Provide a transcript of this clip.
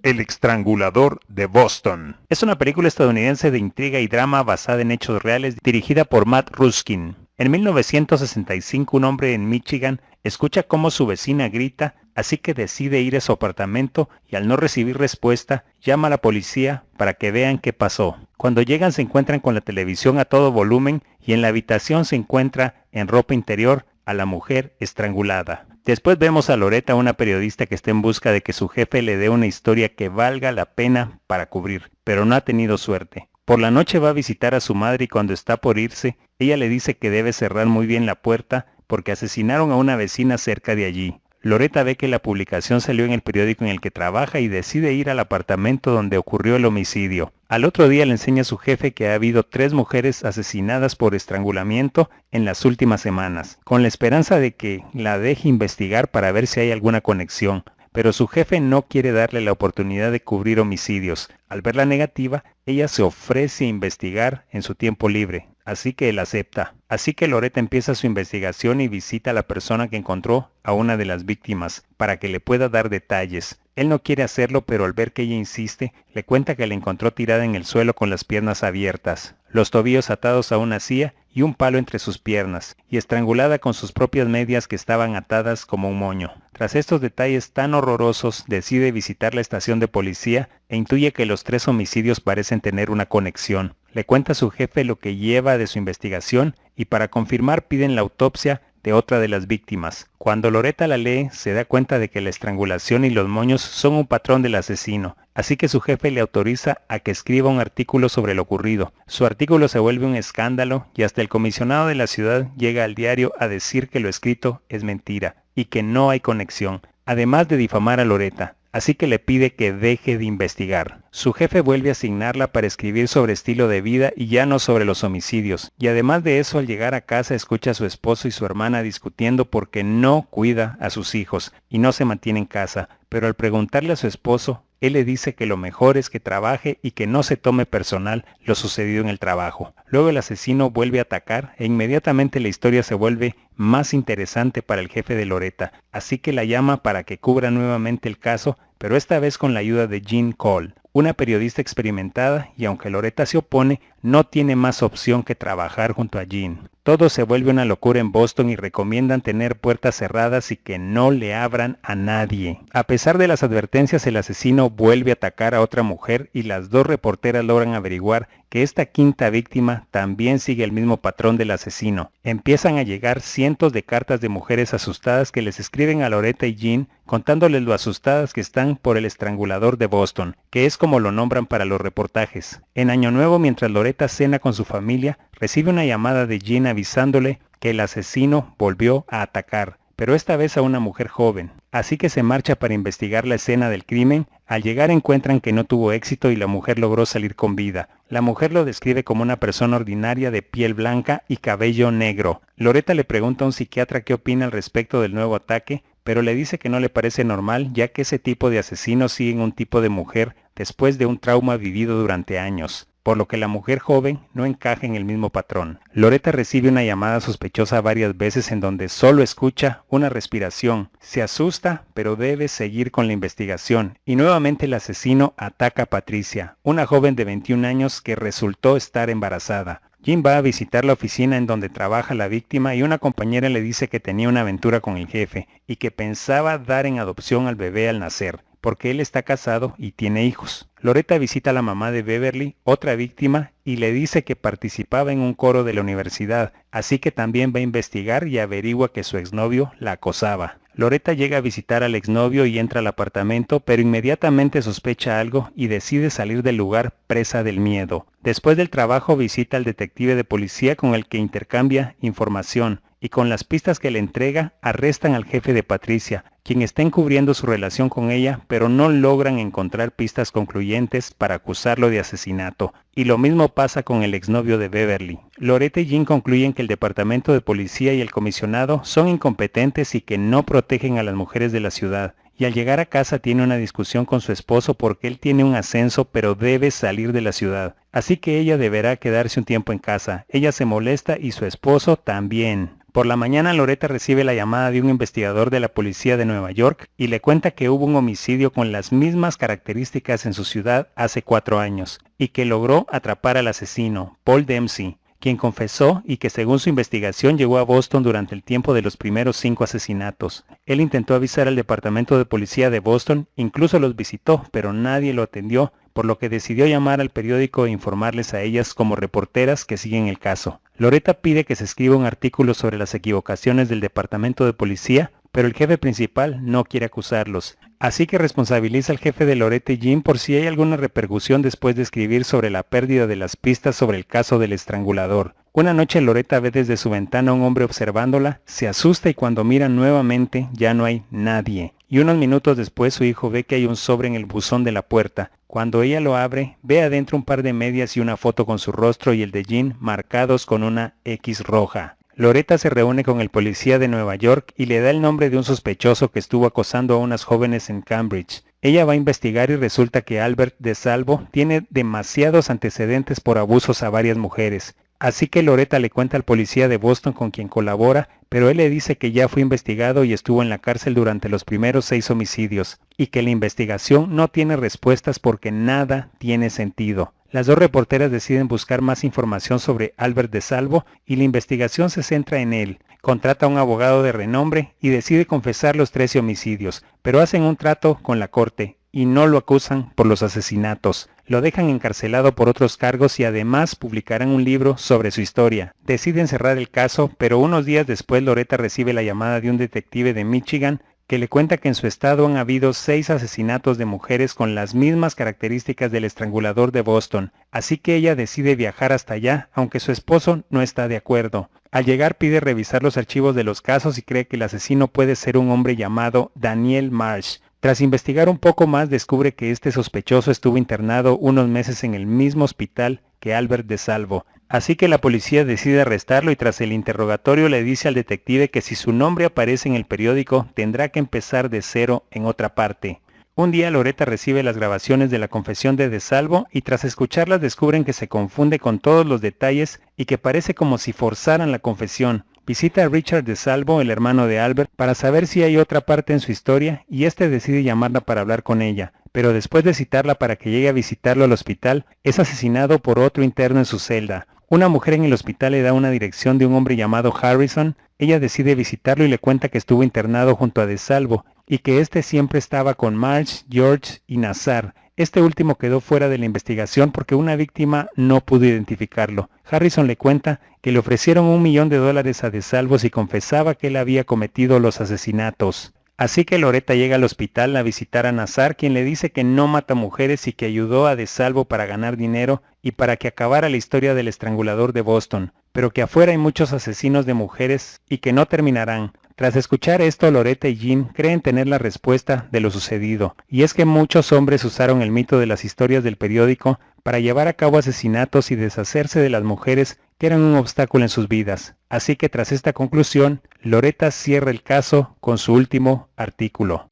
El estrangulador de Boston. Es una película estadounidense de intriga y drama basada en hechos reales dirigida por Matt Ruskin. En 1965 un hombre en Michigan escucha cómo su vecina grita, así que decide ir a su apartamento y al no recibir respuesta, llama a la policía para que vean qué pasó. Cuando llegan se encuentran con la televisión a todo volumen y en la habitación se encuentra, en ropa interior, a la mujer estrangulada. Después vemos a Loretta, una periodista que está en busca de que su jefe le dé una historia que valga la pena para cubrir, pero no ha tenido suerte. Por la noche va a visitar a su madre y cuando está por irse, ella le dice que debe cerrar muy bien la puerta porque asesinaron a una vecina cerca de allí. Loretta ve que la publicación salió en el periódico en el que trabaja y decide ir al apartamento donde ocurrió el homicidio. Al otro día le enseña a su jefe que ha habido 3 mujeres asesinadas por estrangulamiento en las últimas semanas, con la esperanza de que la deje investigar para ver si hay alguna conexión. Pero su jefe no quiere darle la oportunidad de cubrir homicidios. Al ver la negativa, ella se ofrece a investigar en su tiempo libre, así que él acepta. Así que Loretta empieza su investigación y visita a la persona que encontró a una de las víctimas, para que le pueda dar detalles. Él no quiere hacerlo, pero al ver que ella insiste, le cuenta que la encontró tirada en el suelo con las piernas abiertas, los tobillos atados a una silla y un palo entre sus piernas, y estrangulada con sus propias medias que estaban atadas como un moño. Tras estos detalles tan horrorosos, decide visitar la estación de policía e intuye que los 3 homicidios parecen tener una conexión. Le cuenta a su jefe lo que lleva de su investigación y para confirmar piden la autopsia de otra de las víctimas. Cuando Loretta la lee, se da cuenta de que la estrangulación y los moños son un patrón del asesino, así que su jefe le autoriza a que escriba un artículo sobre lo ocurrido. Su artículo se vuelve un escándalo y hasta el comisionado de la ciudad llega al diario a decir que lo escrito es mentira y que no hay conexión, además de difamar a Loretta. Así que le pide que deje de investigar. Su jefe vuelve a asignarla para escribir sobre estilo de vida y ya no sobre los homicidios. Y además de eso, al llegar a casa escucha a su esposo y su hermana discutiendo porque no cuida a sus hijos y no se mantiene en casa. Pero al preguntarle a su esposo, él le dice que lo mejor es que trabaje y que no se tome personal lo sucedido en el trabajo. Luego el asesino vuelve a atacar e inmediatamente la historia se vuelve más interesante para el jefe de Loretta, así que la llama para que cubra nuevamente el caso, pero esta vez con la ayuda de Jean Cole, una periodista experimentada, y aunque Loretta se opone, no tiene más opción que trabajar junto a Jean. Todo se vuelve una locura en Boston y recomiendan tener puertas cerradas y que no le abran a nadie. A pesar de las advertencias, el asesino vuelve a atacar a otra mujer y las 2 reporteras logran averiguar que esta quinta víctima también sigue el mismo patrón del asesino. Empiezan a llegar cientos de cartas de mujeres asustadas que les escriben a Loretta y Jean contándoles lo asustadas que están por el estrangulador de Boston, que es como lo nombran para los reportajes. En Año Nuevo, mientras Loretta cena con su familia, recibe una llamada de Jean avisándole que el asesino volvió a atacar, pero esta vez a una mujer joven. Así que se marcha para investigar la escena del crimen. Al llegar encuentran que no tuvo éxito y la mujer logró salir con vida. La mujer lo describe como una persona ordinaria de piel blanca y cabello negro. Loretta le pregunta a un psiquiatra qué opina al respecto del nuevo ataque, pero le dice que no le parece normal ya que ese tipo de asesinos siguen un tipo de mujer después de un trauma vivido durante años, por lo que la mujer joven no encaja en el mismo patrón. Loretta recibe una llamada sospechosa varias veces en donde solo escucha una respiración. Se asusta, pero debe seguir con la investigación, y nuevamente el asesino ataca a Patricia, una joven de 21 años que resultó estar embarazada. Jim va a visitar la oficina en donde trabaja la víctima y una compañera le dice que tenía una aventura con el jefe y que pensaba dar en adopción al bebé al nacer, porque él está casado y tiene hijos. Loretta visita a la mamá de Beverly, otra víctima, y le dice que participaba en un coro de la universidad, así que también va a investigar y averigua que su exnovio la acosaba. Loretta llega a visitar al exnovio y entra al apartamento, pero inmediatamente sospecha algo y decide salir del lugar presa del miedo. Después del trabajo visita al detective de policía con el que intercambia información, y con las pistas que le entrega arrestan al jefe de Patricia, quien está encubriendo su relación con ella, pero no logran encontrar pistas concluyentes para acusarlo de asesinato. Y lo mismo pasa con el exnovio de Beverly. Loretta y Jean concluyen que el departamento de policía y el comisionado son incompetentes y que no protegen a las mujeres de la ciudad. Y al llegar a casa tiene una discusión con su esposo porque él tiene un ascenso pero debe salir de la ciudad. Así que ella deberá quedarse un tiempo en casa. Ella se molesta y su esposo también. Por la mañana Loretta recibe la llamada de un investigador de la policía de Nueva York y le cuenta que hubo un homicidio con las mismas características en su ciudad hace 4 años y que logró atrapar al asesino, Paul Dempsey, quien confesó y que según su investigación llegó a Boston durante el tiempo de los primeros 5 asesinatos. Él intentó avisar al departamento de policía de Boston, incluso los visitó, pero nadie lo atendió, por lo que decidió llamar al periódico e informarles a ellas como reporteras que siguen el caso. Loretta pide que se escriba un artículo sobre las equivocaciones del departamento de policía, pero el jefe principal no quiere acusarlos. Así que responsabiliza al jefe de Loretta y Jim por si hay alguna repercusión después de escribir sobre la pérdida de las pistas sobre el caso del estrangulador. Una noche Loretta ve desde su ventana a un hombre observándola, se asusta y cuando mira nuevamente ya no hay nadie. Y unos minutos después su hijo ve que hay un sobre en el buzón de la puerta. Cuando ella lo abre, ve adentro un par de medias y una foto con su rostro y el de Jim marcados con una X roja. Loretta se reúne con el policía de Nueva York y le da el nombre de un sospechoso que estuvo acosando a unas jóvenes en Cambridge. Ella va a investigar y resulta que Albert DeSalvo tiene demasiados antecedentes por abusos a varias mujeres. Así que Loretta le cuenta al policía de Boston con quien colabora, pero él le dice que ya fue investigado y estuvo en la cárcel durante los primeros 6 homicidios, y que la investigación no tiene respuestas porque nada tiene sentido. Las dos reporteras deciden buscar más información sobre Albert DeSalvo y la investigación se centra en él. Contrata a un abogado de renombre y decide confesar los 13 homicidios, pero hacen un trato con la corte y no lo acusan por los asesinatos. Lo dejan encarcelado por otros cargos y además publicarán un libro sobre su historia. Deciden cerrar el caso, pero unos días después Loretta recibe la llamada de un detective de Michigan que le cuenta que en su estado han habido 6 asesinatos de mujeres con las mismas características del estrangulador de Boston, así que ella decide viajar hasta allá, aunque su esposo no está de acuerdo. Al llegar pide revisar los archivos de los casos y cree que el asesino puede ser un hombre llamado Daniel Marsh. Tras investigar un poco más descubre que este sospechoso estuvo internado unos meses en el mismo hospital que Albert DeSalvo. Así que la policía decide arrestarlo y tras el interrogatorio le dice al detective que si su nombre aparece en el periódico tendrá que empezar de cero en otra parte. Un día Loretta recibe las grabaciones de la confesión de DeSalvo y tras escucharlas descubren que se confunde con todos los detalles y que parece como si forzaran la confesión. Visita a Richard DeSalvo, el hermano de Albert, para saber si hay otra parte en su historia y este decide llamarla para hablar con ella. Pero después de citarla para que llegue a visitarlo al hospital, es asesinado por otro interno en su celda. Una mujer en el hospital le da una dirección de un hombre llamado Harrison. Ella decide visitarlo y le cuenta que estuvo internado junto a DeSalvo y que este siempre estaba con Marge, George y Nazar. Este último quedó fuera de la investigación porque una víctima no pudo identificarlo. Harrison le cuenta que le ofrecieron $1 millón a DeSalvo si confesaba que él había cometido los asesinatos. Así que Loretta llega al hospital a visitar a Nazar, quien le dice que no mata mujeres y que ayudó a DeSalvo para ganar dinero y para que acabara la historia del estrangulador de Boston, pero que afuera hay muchos asesinos de mujeres y que no terminarán. Tras escuchar esto, Loretta y Jim creen tener la respuesta de lo sucedido, y es que muchos hombres usaron el mito de las historias del periódico para llevar a cabo asesinatos y deshacerse de las mujeres que eran un obstáculo en sus vidas. Así que tras esta conclusión, Loretta cierra el caso con su último artículo.